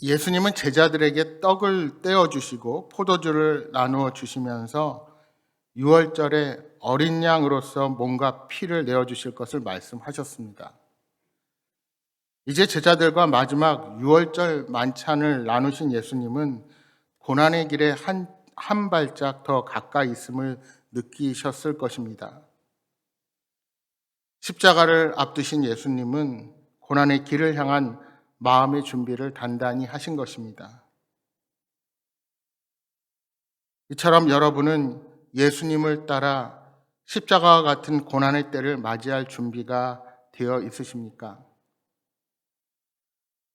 예수님은 제자들에게 떡을 떼어주시고 포도주를 나누어 주시면서 유월절에 어린 양으로서 몸과 피를 내어주실 것을 말씀하셨습니다. 이제 제자들과 마지막 유월절 만찬을 나누신 예수님은 고난의 길에 한 발짝 더 가까이 있음을 느끼셨을 것입니다. 십자가를 앞두신 예수님은 고난의 길을 향한 마음의 준비를 단단히 하신 것입니다. 이처럼 여러분은 예수님을 따라 십자가와 같은 고난의 때를 맞이할 준비가 되어 있으십니까?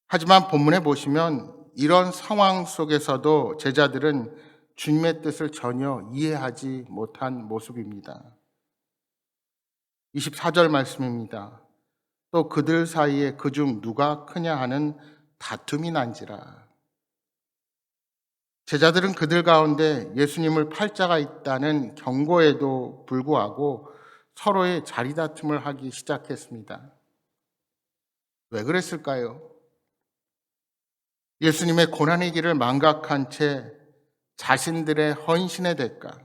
하지만 본문에 보시면 이런 상황 속에서도 제자들은 주님의 뜻을 전혀 이해하지 못한 모습입니다. 24절 말씀입니다. 또 그들 사이에 그중 누가 크냐 하는 다툼이 난지라. 제자들은 그들 가운데 예수님을 팔자가 있다는 경고에도 불구하고 서로의 자리다툼을 하기 시작했습니다. 왜 그랬을까요? 예수님의 고난의 길을 망각한 채 자신들의 헌신의 대가,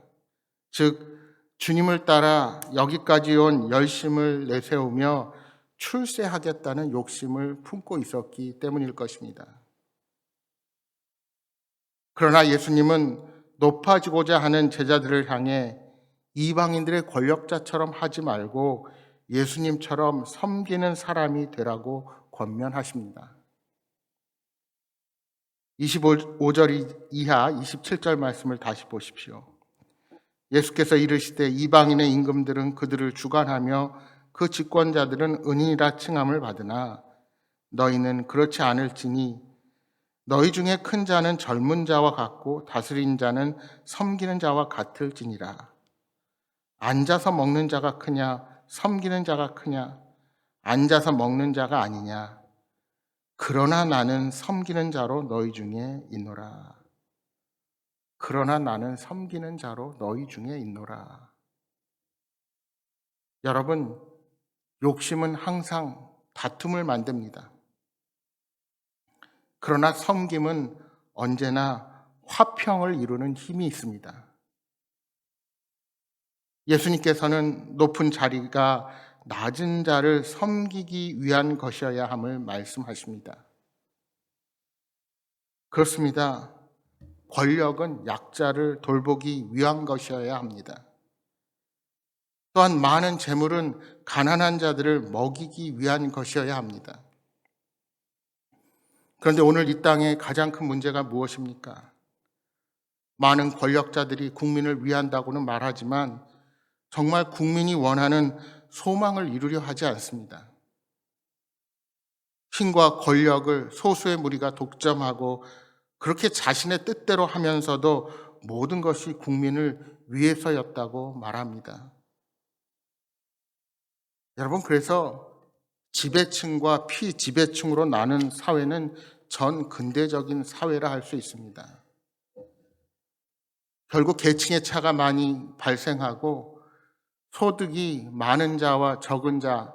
즉 주님을 따라 여기까지 온 열심을 내세우며 출세하겠다는 욕심을 품고 있었기 때문일 것입니다. 그러나 예수님은 높아지고자 하는 제자들을 향해 이방인들의 권력자처럼 하지 말고 예수님처럼 섬기는 사람이 되라고 권면하십니다. 25절 이하 27절 말씀을 다시 보십시오. 예수께서 이르시되 이방인의 임금들은 그들을 주관하며 그 집권자들은 은인이라 칭함을 받으나 너희는 그렇지 않을지니 너희 중에 큰 자는 젊은 자와 같고 다스린 자는 섬기는 자와 같을지니라. 앉아서 먹는 자가 크냐 섬기는 자가 크냐 앉아서 먹는 자가 아니냐. 그러나 나는 섬기는 자로 너희 중에 있노라. 그러나 나는 섬기는 자로 너희 중에 있노라. 여러분, 욕심은 항상 다툼을 만듭니다. 그러나 섬김은 언제나 화평을 이루는 힘이 있습니다. 예수님께서는 높은 자리가 낮은 자를 섬기기 위한 것이어야 함을 말씀하십니다. 그렇습니다. 권력은 약자를 돌보기 위한 것이어야 합니다. 또한 많은 재물은 가난한 자들을 먹이기 위한 것이어야 합니다. 그런데 오늘 이 땅의 가장 큰 문제가 무엇입니까? 많은 권력자들이 국민을 위한다고는 말하지만 정말 국민이 원하는 소망을 이루려 하지 않습니다. 힘과 권력을 소수의 무리가 독점하고 그렇게 자신의 뜻대로 하면서도 모든 것이 국민을 위해서였다고 말합니다. 여러분, 그래서 지배층과 피지배층으로 나눈 사회는 전 근대적인 사회라 할 수 있습니다. 결국 계층의 차가 많이 발생하고 소득이 많은 자와 적은 자,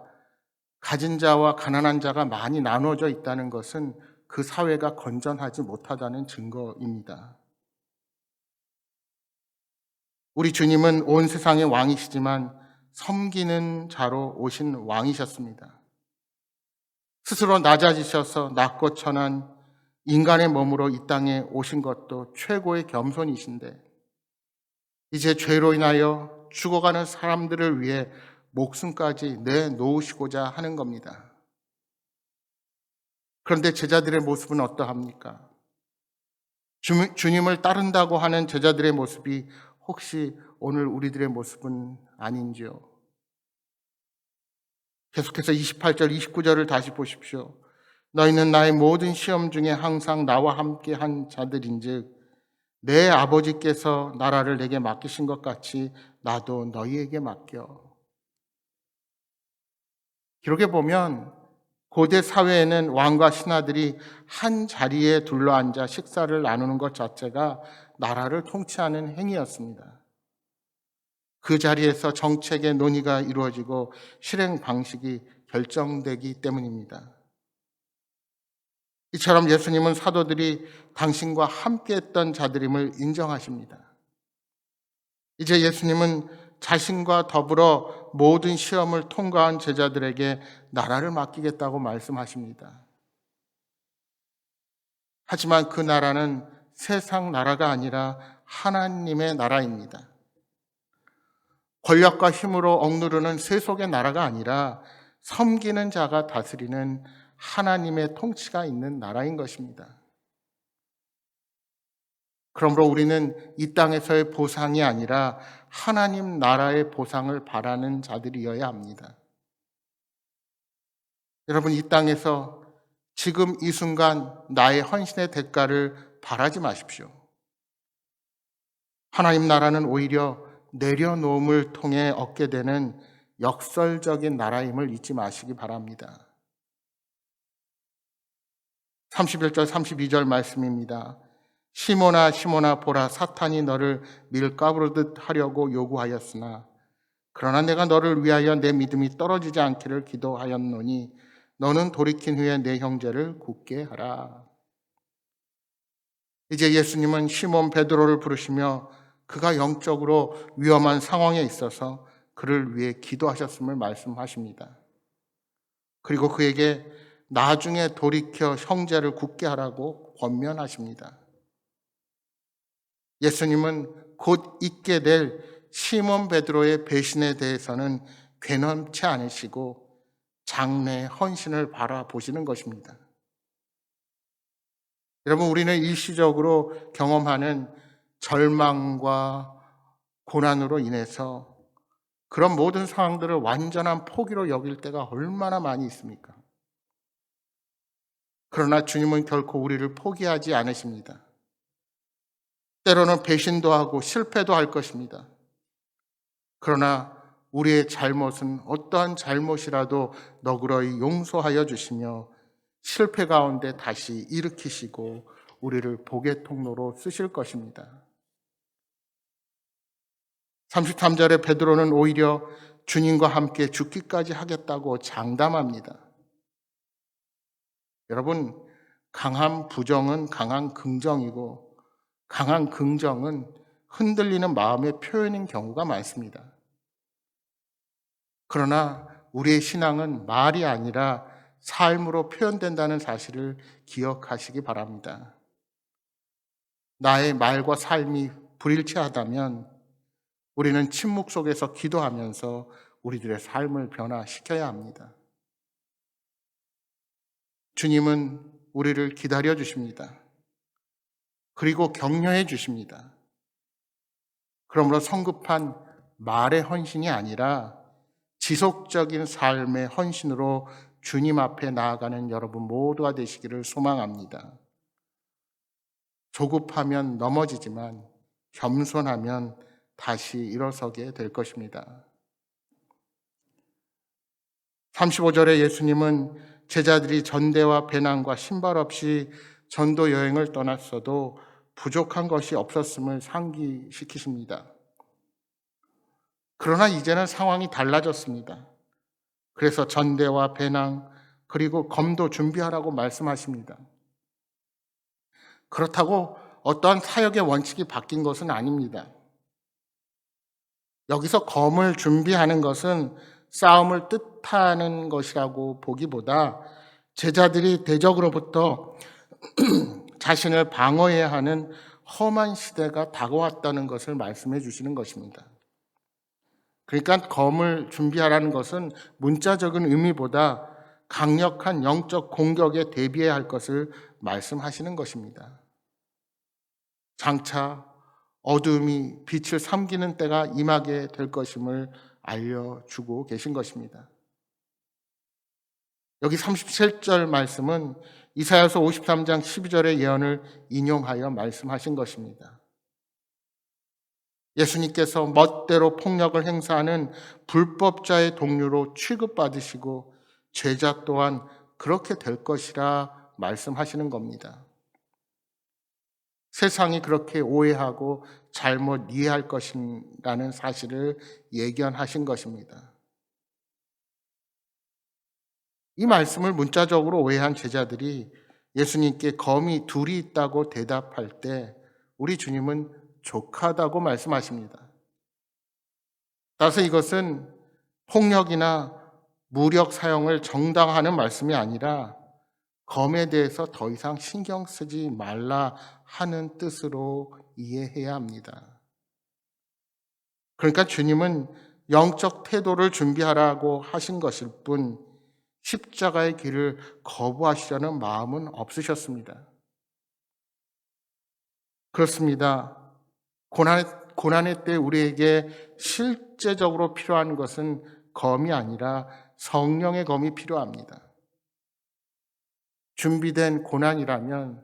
가진 자와 가난한 자가 많이 나눠져 있다는 것은 그 사회가 건전하지 못하다는 증거입니다. 우리 주님은 온 세상의 왕이시지만 섬기는 자로 오신 왕이셨습니다. 스스로 낮아지셔서 낮고 천한 인간의 몸으로 이 땅에 오신 것도 최고의 겸손이신데 이제 죄로 인하여 죽어가는 사람들을 위해 목숨까지 내놓으시고자 하는 겁니다. 그런데 제자들의 모습은 어떠합니까? 주님을 따른다고 하는 제자들의 모습이 혹시 오늘 우리들의 모습은 아닌지요? 계속해서 28절, 29절을 다시 보십시오. 너희는 나의 모든 시험 중에 항상 나와 함께 한 자들인즉 내 아버지께서 나라를 내게 맡기신 것 같이 나도 너희에게 맡겨. 기록에 보면 고대 사회에는 왕과 신하들이 한 자리에 둘러앉아 식사를 나누는 것 자체가 나라를 통치하는 행위였습니다. 그 자리에서 정책의 논의가 이루어지고 실행 방식이 결정되기 때문입니다. 이처럼 예수님은 사도들이 당신과 함께했던 자들임을 인정하십니다. 이제 예수님은 자신과 더불어 모든 시험을 통과한 제자들에게 나라를 맡기겠다고 말씀하십니다. 하지만 그 나라는 세상 나라가 아니라 하나님의 나라입니다. 권력과 힘으로 억누르는 세속의 나라가 아니라 섬기는 자가 다스리는 하나님의 통치가 있는 나라인 것입니다. 그러므로 우리는 이 땅에서의 보상이 아니라 하나님 나라의 보상을 바라는 자들이어야 합니다. 여러분, 이 땅에서 지금 이 순간 나의 헌신의 대가를 바라지 마십시오. 하나님 나라는 오히려 내려놓음을 통해 얻게 되는 역설적인 나라임을 잊지 마시기 바랍니다. 31절 32절 말씀입니다. 시몬아 시몬아 보라, 사탄이 너를 밀가부르듯 하려고 요구하였으나 그러나 내가 너를 위하여 내 믿음이 떨어지지 않기를 기도하였노니 너는 돌이킨 후에 내 형제를 굳게 하라. 이제 예수님은 시몬 베드로를 부르시며 그가 영적으로 위험한 상황에 있어서 그를 위해 기도하셨음을 말씀하십니다. 그리고 그에게 나중에 돌이켜 형제를 굳게 하라고 권면하십니다. 예수님은 곧 있게 될 시몬 베드로의 배신에 대해서는 괴념치 않으시고 장래의 헌신을 바라보시는 것입니다. 여러분, 우리는 일시적으로 경험하는 절망과 고난으로 인해서 그런 모든 상황들을 완전한 포기로 여길 때가 얼마나 많이 있습니까? 그러나 주님은 결코 우리를 포기하지 않으십니다. 때로는 배신도 하고 실패도 할 것입니다. 그러나 우리의 잘못은 어떠한 잘못이라도 너그러이 용서하여 주시며 실패 가운데 다시 일으키시고 우리를 복의 통로로 쓰실 것입니다. 33절에 베드로는 오히려 주님과 함께 죽기까지 하겠다고 장담합니다. 여러분, 강한 부정은 강한 긍정이고 강한 긍정은 흔들리는 마음의 표현인 경우가 많습니다. 그러나 우리의 신앙은 말이 아니라 삶으로 표현된다는 사실을 기억하시기 바랍니다. 나의 말과 삶이 불일치하다면 우리는 침묵 속에서 기도하면서 우리들의 삶을 변화시켜야 합니다. 주님은 우리를 기다려 주십니다. 그리고 격려해 주십니다. 그러므로 성급한 말의 헌신이 아니라 지속적인 삶의 헌신으로 주님 앞에 나아가는 여러분 모두가 되시기를 소망합니다. 조급하면 넘어지지만 겸손하면 다시 일어서게 될 것입니다. 35절에 예수님은 제자들이 전대와 배낭과 신발 없이 전도 여행을 떠났어도 부족한 것이 없었음을 상기시키십니다. 그러나 이제는 상황이 달라졌습니다. 그래서 전대와 배낭 그리고 검도 준비하라고 말씀하십니다. 그렇다고 어떠한 사역의 원칙이 바뀐 것은 아닙니다. 여기서 검을 준비하는 것은 싸움을 뜻하는 것이라고 보기보다 제자들이 대적으로부터 자신을 방어해야 하는 험한 시대가 다가왔다는 것을 말씀해 주시는 것입니다. 그러니까 검을 준비하라는 것은 문자적인 의미보다 강력한 영적 공격에 대비해야 할 것을 말씀하시는 것입니다. 장차 어둠이 빛을 삼키는 때가 임하게 될 것임을 알려주고 계신 것입니다. 여기 37절 말씀은 이사야서 53장 12절의 예언을 인용하여 말씀하신 것입니다. 예수님께서 멋대로 폭력을 행사하는 불법자의 동료로 취급받으시고 제자 또한 그렇게 될 것이라 말씀하시는 겁니다. 세상이 그렇게 오해하고 잘못 이해할 것이라는 사실을 예견하신 것입니다. 이 말씀을 문자적으로 오해한 제자들이 예수님께 검이 둘이 있다고 대답할 때 우리 주님은 족하다고 말씀하십니다. 따라서 이것은 폭력이나 무력 사용을 정당화하는 말씀이 아니라 검에 대해서 더 이상 신경 쓰지 말라 하는 뜻으로 이해해야 합니다. 그러니까 주님은 영적 태도를 준비하라고 하신 것일 뿐 십자가의 길을 거부하시려는 마음은 없으셨습니다. 그렇습니다. 고난의 때 우리에게 실제적으로 필요한 것은 검이 아니라 성령의 검이 필요합니다. 준비된 고난이라면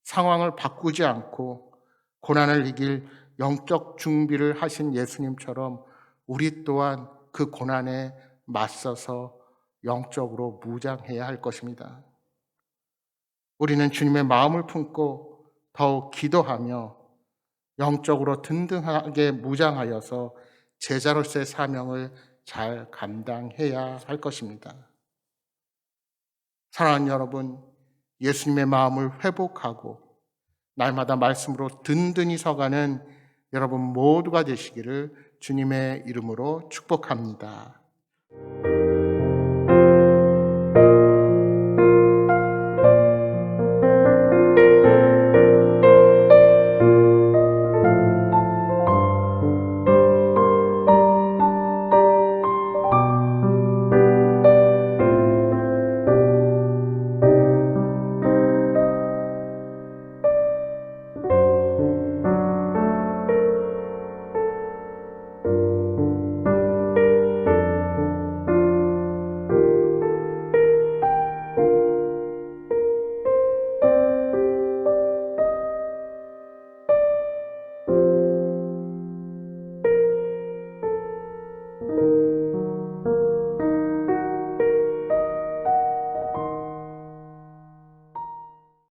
상황을 바꾸지 않고 고난을 이길 영적 준비를 하신 예수님처럼 우리 또한 그 고난에 맞서서 영적으로 무장해야 할 것입니다. 우리는 주님의 마음을 품고 더욱 기도하며 영적으로 든든하게 무장하여서 제자로서의 사명을 잘 감당해야 할 것입니다. 사랑하는 여러분, 예수님의 마음을 회복하고 날마다 말씀으로 든든히 서가는 여러분 모두가 되시기를 주님의 이름으로 축복합니다.